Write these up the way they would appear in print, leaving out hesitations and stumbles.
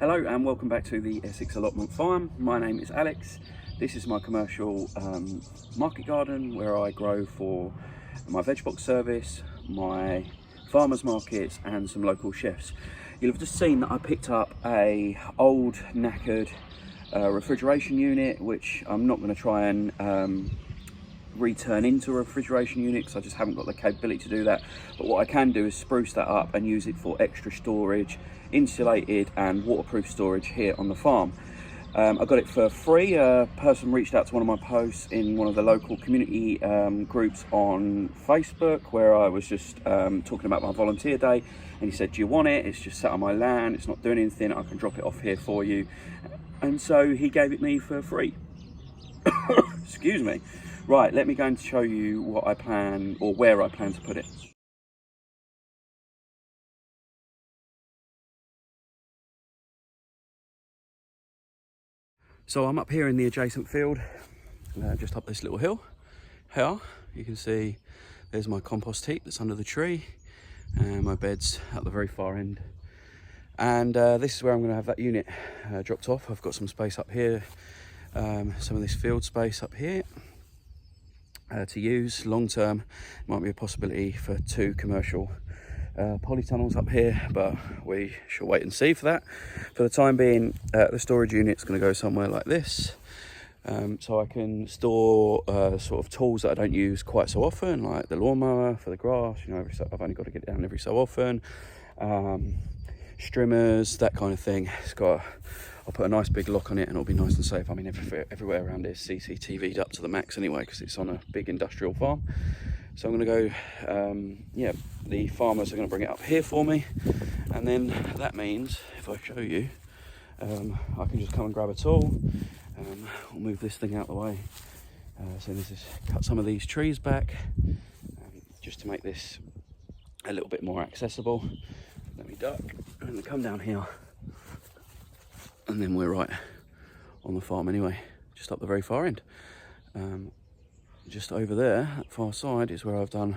Hello and welcome back to the Essex Allotment farm. My name is Alex. This is my commercial market garden where I grow for my veg box service, my farmers markets and some local chefs. You'll have just seen that I picked up a old knackered refrigeration unit, which I'm not going to try and return into a refrigeration unit because I just haven't got the capability to do that. But what I can do is spruce that up and use it for extra storage, insulated and waterproof storage here on the farm. I got it for free. A person reached out to one of my posts in one of the local community groups on Facebook where I was just talking about my volunteer day, and he said, do you want it? It's just sat on my land, it's not doing anything, I can drop it off here for you. And so he gave it me for free. Excuse me. Right, let me go and show you what I plan, or where I plan to put it. So I'm up here in the adjacent field, just up this little hill. Here, you can see there's my compost heap that's under the tree, and my bed's at the very far end. And this is where I'm going to have that unit dropped off. I've got some space up here, some of this field space up here. To use long term, might be a possibility for 2 commercial polytunnels up here, but we shall wait and see for that. For the time being, the storage unit's going to go somewhere like this, so I can store sort of tools that I don't use quite so often, like the lawnmower for the grass. You know, I've only got to get it down every so often. Strimmers, that kind of thing. I'll put a nice big lock on it and it'll be nice and safe. I mean, everywhere around here is CCTV'd up to the max anyway, because it's on a big industrial farm. So I'm going to go, yeah, the farmers are going to bring it up here for me. And then that means, if I show you, I can just come and grab a tool. I'll move this thing out the way. So this is cut some of these trees back, just to make this a little bit more accessible. Let me duck and come down here. And then we're right on the farm anyway, just up the very far end. Just over there, that far side, is where I've done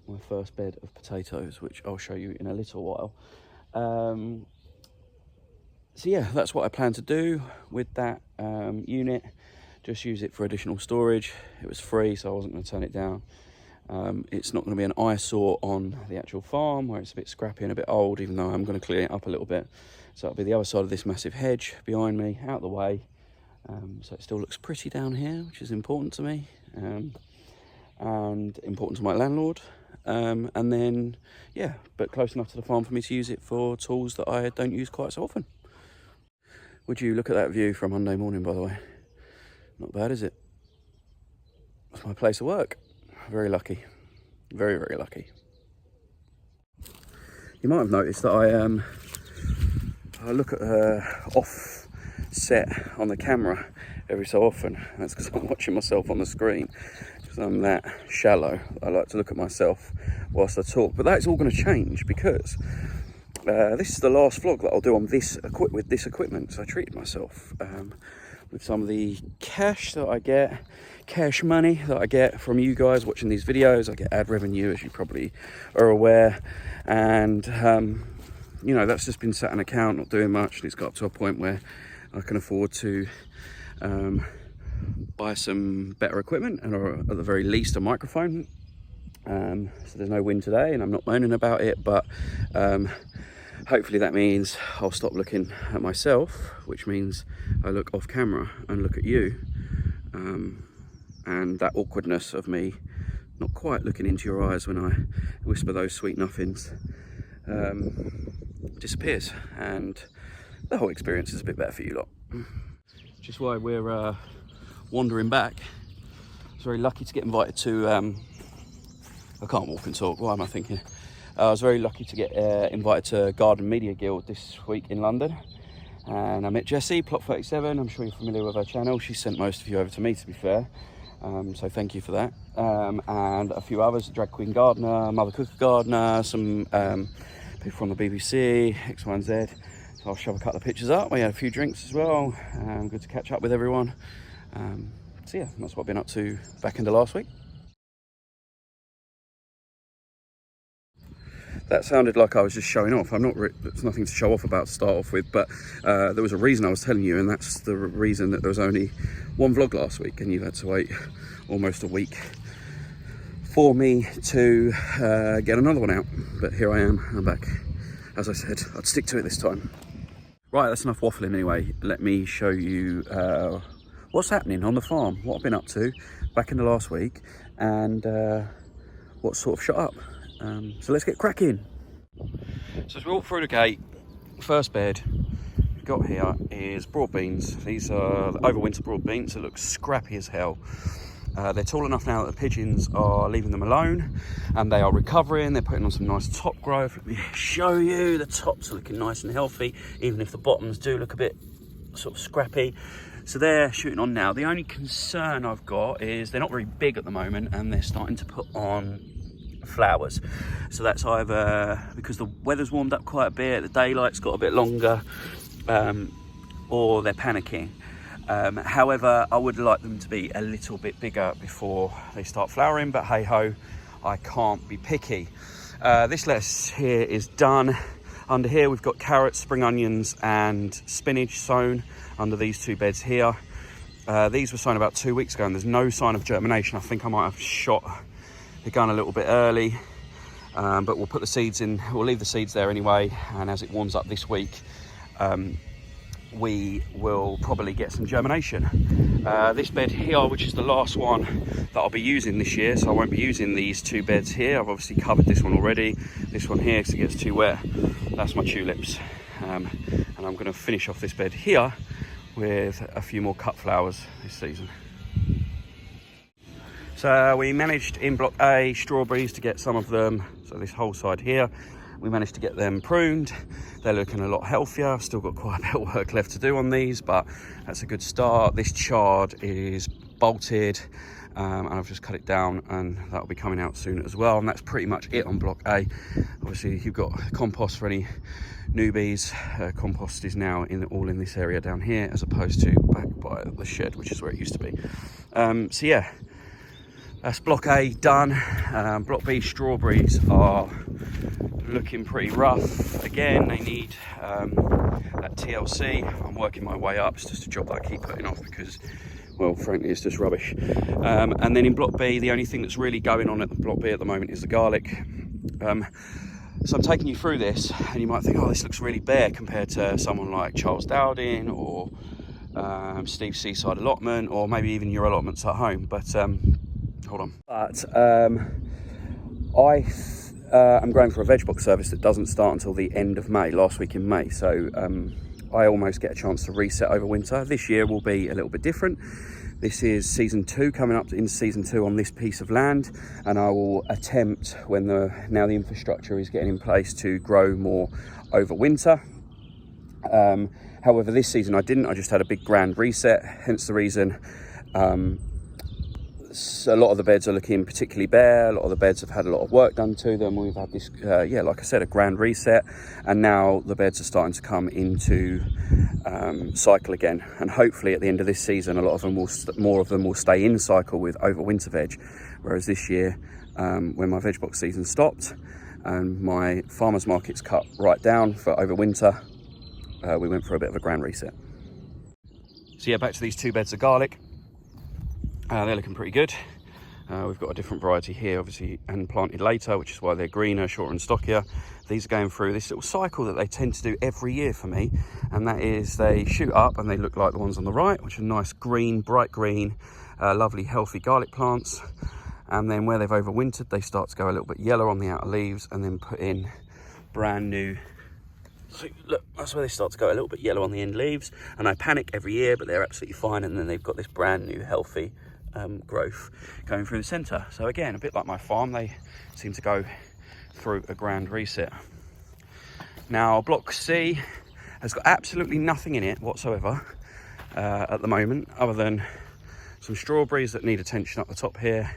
my first bed of potatoes, which I'll show you in a little while. So yeah, that's what I plan to do with that unit. Just use it for additional storage. It was free, so I wasn't going to turn it down. It's not going to be an eyesore on the actual farm where it's a bit scrappy and a bit old, even though I'm going to clean it up a little bit. So it'll be the other side of this massive hedge behind me, out the way. So it still looks pretty down here, which is important to me, and important to my landlord. And then, yeah, but close enough to the farm for me to use it for tools that I don't use quite so often. Would you look at that view from Monday morning, by the way? Not bad, is it? That's my place of work. Very lucky, very, very lucky. You might have noticed that I look at offset on the camera every so often. That's because I'm watching myself on the screen, because I'm that shallow. I like to look at myself whilst I talk, but that's all going to change because this is the last vlog that I'll do on this with this equipment. So I treated myself with some of the cash that I get, cash money that I get from you guys watching these videos. I get ad revenue, as you probably are aware, and you know, that's just been sat in an account, not doing much, and it's got up to a point where I can afford to buy some better equipment, and or at the very least a microphone. So there's no win today, and I'm not moaning about it, but hopefully that means I'll stop looking at myself, which means I look off camera and look at you. And that awkwardness of me not quite looking into your eyes when I whisper those sweet nothings disappears, and the whole experience is a bit better for you lot. Which is why we're wandering back. I was very lucky to get invited to, I can't walk and talk, why am I thinking? I was very lucky to get invited to Garden Media Guild this week in London, and I met Jessie, Plot 37. I'm sure you're familiar with her channel. She sent most of you over to me, to be fair, so thank you for that. And a few others, Drag Queen Gardener, Mother Cooker Gardener, some people from the BBC, X, Y and Z. So I'll shove a couple of pictures up. We had a few drinks as well. Good to catch up with everyone. So yeah, that's what I've been up to back into last week. that sounded like I was just showing off. There's nothing to show off about to start off with, but there was a reason I was telling you, and that's the reason that there was only one vlog last week and you've had to wait almost a week for me to get another one out. But here I am, I'm back. As I said, I'd stick to it this time. Right, that's enough waffling anyway. Let me show you what's happening on the farm, what I've been up to back in the last week, and what's sort of shot up. So let's get cracking. So as we walk through the gate, first bed we've got here is broad beans. These are the overwinter broad beans. It looks scrappy as hell. They're tall enough now that the pigeons are leaving them alone and they are recovering. They're putting on some nice top growth. Let me show you, the tops are looking nice and healthy, even if the bottoms do look a bit sort of scrappy. So they're shooting on now. The only concern I've got is they're not very big at the moment and they're starting to put on flowers. So that's either because the weather's warmed up quite a bit, the daylight's got a bit longer, or they're panicking. However, I would like them to be a little bit bigger before they start flowering, but hey ho, I can't be picky. This lettuce here is done. Under here we've got carrots, spring onions and spinach sown under these two beds here. These were sown about 2 weeks ago and there's no sign of germination. I think I might have shot the gun a little bit early, but we'll put the seeds in, we'll leave the seeds there anyway, and as it warms up this week, we will probably get some germination. This bed here, which is the last one that I'll be using this year, so I won't be using these two beds here. I've obviously covered this one already. This one here, because it gets too wet. That's my tulips. And I'm going to finish off this bed here with a few more cut flowers this season. So we managed in block A strawberries to get some of them, so this whole side here, we managed to get them pruned. They're looking a lot healthier. I've still got quite a bit of work left to do on these, but that's a good start. This chard is bolted, and I've just cut it down and that'll be coming out soon as well. And that's pretty much it on block A. Obviously you've got compost for any newbies. Compost is now all in this area down here, as opposed to back by the shed, which is where it used to be. So yeah, that's block A done. Block B strawberries are looking pretty rough. Again, they need that TLC. I'm working my way up. It's just a job that I keep putting off because, well, frankly, it's just rubbish. And then in block B, the only thing that's really going on at the block B at the moment is the garlic. So I'm taking you through this, and you might think, oh, this looks really bare compared to someone like Charles Dowding or Steve's Seaside Allotment, or maybe even your allotments at home. But hold on. But I'm going for a veg box service that doesn't start until the end of May, last week in May. So I almost get a chance to reset over winter. This year will be a little bit different. This is season 2, coming up into season 2 on this piece of land, and I will attempt, when now the infrastructure is getting in place, to grow more over winter. However, this season I didn't. I just had a big grand reset, hence the reason a lot of the beds are looking particularly bare. A lot of the beds have had a lot of work done to them. We've had this, yeah, like I said, a grand reset, and now the beds are starting to come into cycle again. And hopefully at the end of this season, a lot of them more of them will stay in cycle with overwinter veg. Whereas this year, when my veg box season stopped and my farmers markets cut right down for overwinter, we went for a bit of a grand reset. So yeah, back to these two beds of garlic. They're looking pretty good. We've got a different variety here, obviously, and planted later, which is why they're greener, shorter and stockier. These are going through this little cycle that they tend to do every year for me, and that is they shoot up and they look like the ones on the right, which are nice green, bright green, lovely healthy garlic plants. And then where they've overwintered, they start to go a little bit yellow on the outer leaves and then put in brand new. So look, that's where they start to go a little bit yellow on the end leaves, and I panic every year, but they're absolutely fine. And then they've got this brand new healthy growth going through the centre. So again, a bit like my farm, they seem to go through a grand reset. Now block C has got absolutely nothing in it whatsoever at the moment, other than some strawberries that need attention up the top here.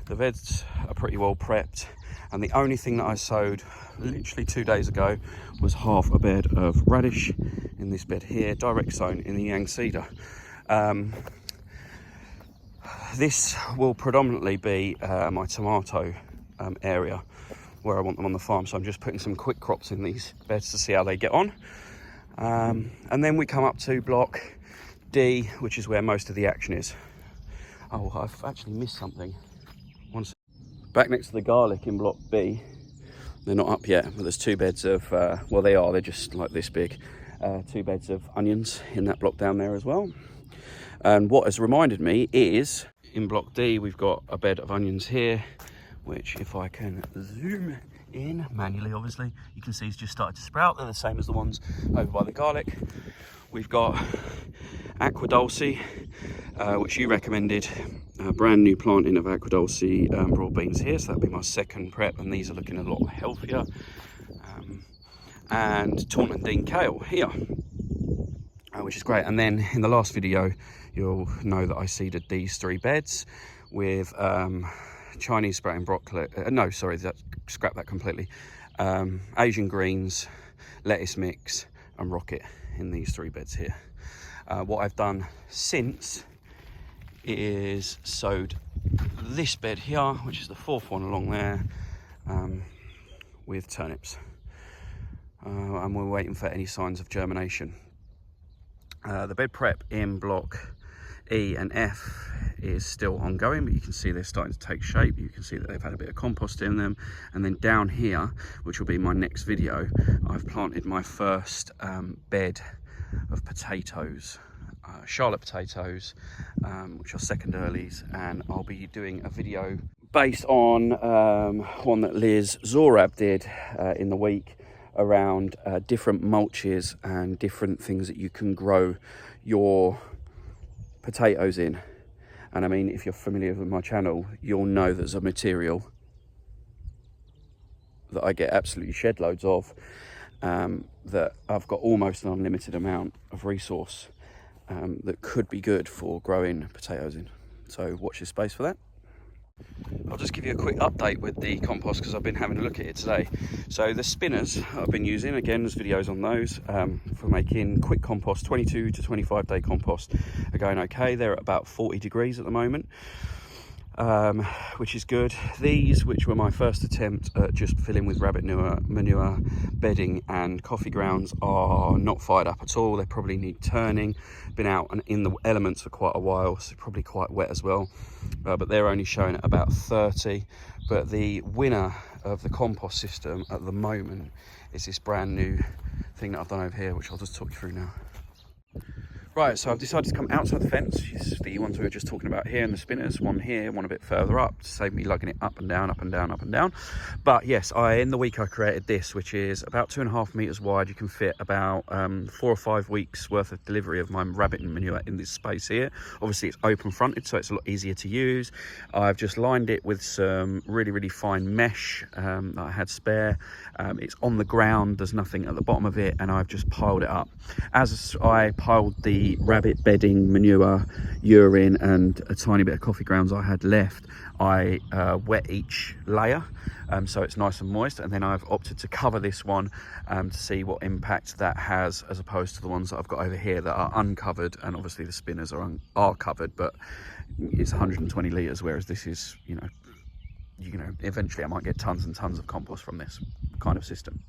The beds are pretty well prepped, and the only thing that I sowed literally 2 days ago was half a bed of radish in this bed here, direct sown in the Yang Cedar. This will predominantly be my tomato area. where I want them on the farm. So I'm just putting some quick crops in these beds to see how they get on. And then we come up to block D, which is where most of the action is. Oh, I've actually missed something. Back next to the garlic in block B. They're not up yet, but there's 2 beds of, well, they're just like this big. 2 beds of onions in that block down there as well. And what has reminded me is, in block D, we've got a bed of onions here, which if I can zoom in manually, obviously, you can see it's just started to sprout. They're the same as the ones over by the garlic. We've got Aqua Dulce, which you recommended, a brand new planting of Aqua Dulce broad beans here, so that'll be my second prep, and these are looking a lot healthier. And Taunton Dean kale here, which is great. And then in the last video, you'll know that I seeded these 3 beds with Chinese sprouting broccoli. No, sorry, scrap that completely. Asian greens, lettuce mix, and rocket in these 3 beds here. What I've done since is sowed this bed here, which is the 4th one along there, with turnips. And we're waiting for any signs of germination. The bed prep in block E and F is still ongoing, but you can see they're starting to take shape. You can see that they've had a bit of compost in them. And then down here, which will be my next video, I've planted my first bed of potatoes, Charlotte potatoes, which are second earlies, and I'll be doing a video based on one that Liz Zorab did in the week around different mulches and different things that you can grow your potatoes in. And I mean, if you're familiar with my channel, you'll know there's a material that I get absolutely shed loads of, that I've got almost an unlimited amount of resource that could be good for growing potatoes in. So watch this space for that. I'll just give you a quick update with the compost because I've been having a look at it today. So the spinners I've been using, again, there's videos on those for making quick compost. 22 to 25 day compost are going okay. They're at about 40 degrees at the moment, which is good. These, which were my first attempt at just filling with rabbit manure, bedding and coffee grounds, are not fired up at all. They probably need turning. Been out and in the elements for quite a while, so probably quite wet as well, but they're only showing at about 30. But the winner of the compost system at the moment is this brand new thing that I've done over here, which I'll just talk you through now. Right, so I've decided to come outside the fence. It's the ones we were just talking about here, and the spinners, one here, one a bit further up, to save me lugging it up and down, up and down, up and down. But yes, in the week I created this, which is about 2.5 meters wide. You can fit about 4 or 5 weeks worth of delivery of my rabbit manure in this space here. Obviously it's open fronted, so it's a lot easier to use. I've just lined it with some really, really fine mesh that I had spare. It's on the ground, there's nothing at the bottom of it, and I've just piled it up. As I piled the rabbit bedding, manure, urine and a tiny bit of coffee grounds I had left, I wet each layer so it's nice and moist, and then I've opted to cover this one to see what impact that has, as opposed to the ones that I've got over here that are uncovered. And obviously the spinners are covered, but it's 120 litres, whereas this is, you know, eventually I might get tons and tons of compost from this kind of system.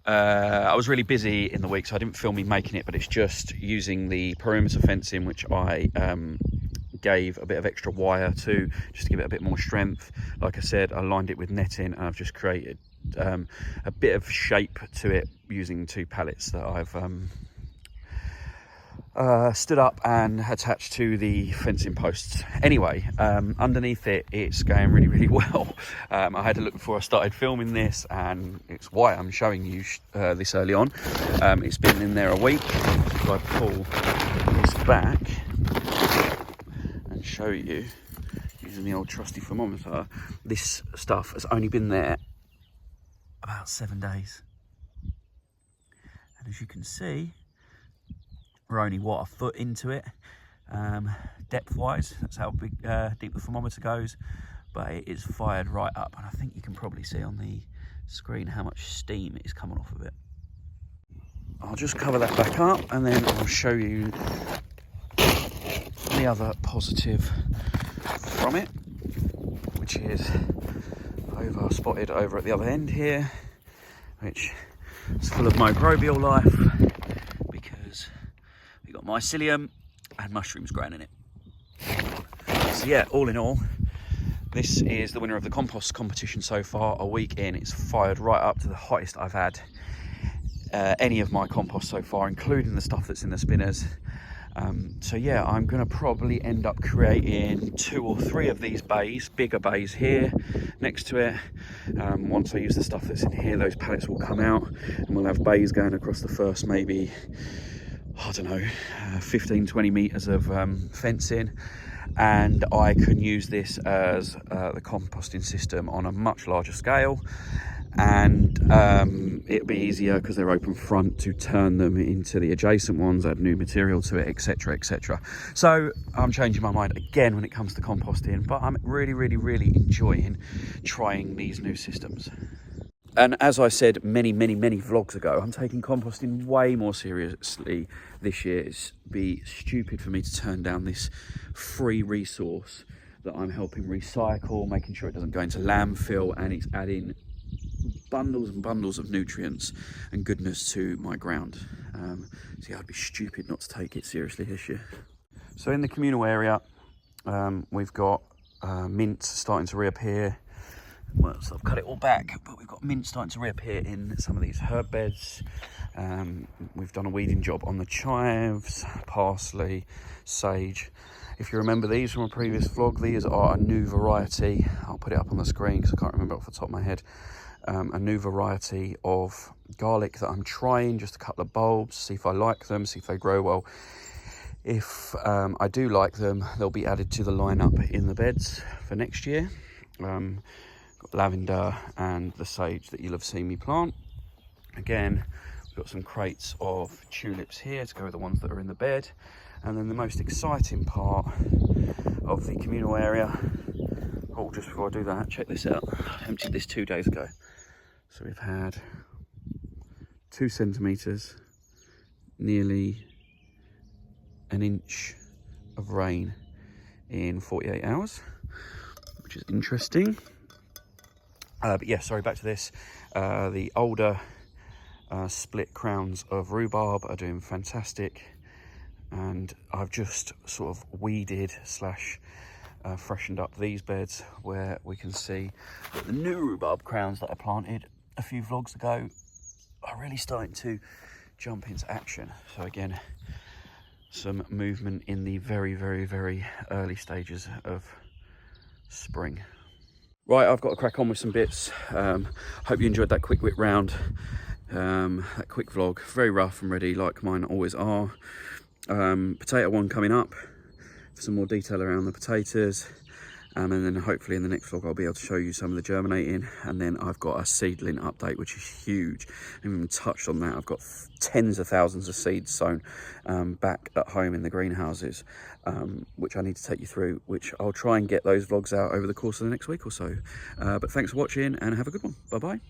I was really busy in the week, so I didn't film me making it, but it's just using the perimeter fencing, which I gave a bit of extra wire to, just to give it a bit more strength. Like I said, I lined it with netting, and I've just created a bit of shape to it using 2 pallets that I've stood up and attached to the fencing posts. Anyway, underneath it, it's going really, really well. I had a look before I started filming this, and it's why I'm showing you this early on. It's been in there a week. If I pull this back and show you using the old trusty thermometer, this stuff has only been there about 7 days. And as you can see, we're only, what, a foot into it, depth-wise. That's how big, deep the thermometer goes. But it is fired right up, and I think you can probably see on the screen how much steam is coming off of it. I'll just cover that back up, and then I'll show you the other positive from it, which is spotted over at the other end here, which is full of microbial life because we've got mycelium and mushrooms growing in it. So yeah, all in all, this is the winner of the compost competition so far. A week in, it's fired right up to the hottest I've had any of my compost so far, including the stuff that's in the spinners. So yeah, I'm going to probably end up creating 2 or 3 of these bays, bigger bays here next to it. Once I use the stuff that's in here, those pallets will come out and we'll have bays going across the first maybe, I don't know, 15-20 metres of fencing. And I can use this as the composting system on a much larger scale, and it'll be easier because they're open front to turn them into the adjacent ones, add new material to it, etc, etc. So I'm changing my mind again when it comes to composting, but I'm really enjoying trying these new systems. And as I said many vlogs ago, I'm taking composting way more seriously this year. It'd be stupid for me to turn down this free resource that I'm helping recycle, making sure it doesn't go into landfill, and it's adding bundles and bundles of nutrients and goodness to my ground. So yeah, I'd be stupid not to take it seriously this year. So in the communal area, we've got mint starting to reappear. Well, so I've cut it all back, but we've got mint starting to reappear in some of these herb beds. We've done a weeding job on the chives, parsley, sage. If you remember these from a previous vlog, these are a new variety. I'll put it up on the screen because I can't remember off the top of my head. A new variety of garlic that I'm trying, just a couple of bulbs, see if I like them, see if they grow well. If I do like them, they'll be added to the lineup in the beds for next year. Got lavender and the sage that you'll have seen me plant. Again, we've got some crates of tulips here to go with the ones that are in the bed. And then the most exciting part of the communal area, oh, just before I do that, check this out. I emptied this 2 days ago. So we've had 2 centimetres, nearly an inch of rain in 48 hours, which is interesting. But yeah, sorry, back to this. The older split crowns of rhubarb are doing fantastic, and I've just sort of weeded slash freshened up these beds where we can see that the new rhubarb crowns that I planted a few vlogs ago are really starting to jump into action. So again, some movement in the very early stages of spring. Right, I've got to crack on with some bits. Hope you enjoyed that quick whip round, that quick vlog. Very rough and ready, like mine always are. Potato one coming up for some more detail around the potatoes. And then hopefully in the next vlog I'll be able to show you some of the germinating. And then I've got a seedling update, which is huge. I haven't even touched on that. I've got tens of thousands of seeds sown back at home in the greenhouses, which I need to take you through, which I'll try and get those vlogs out over the course of the next week or so. But thanks for watching and have a good one. Bye bye.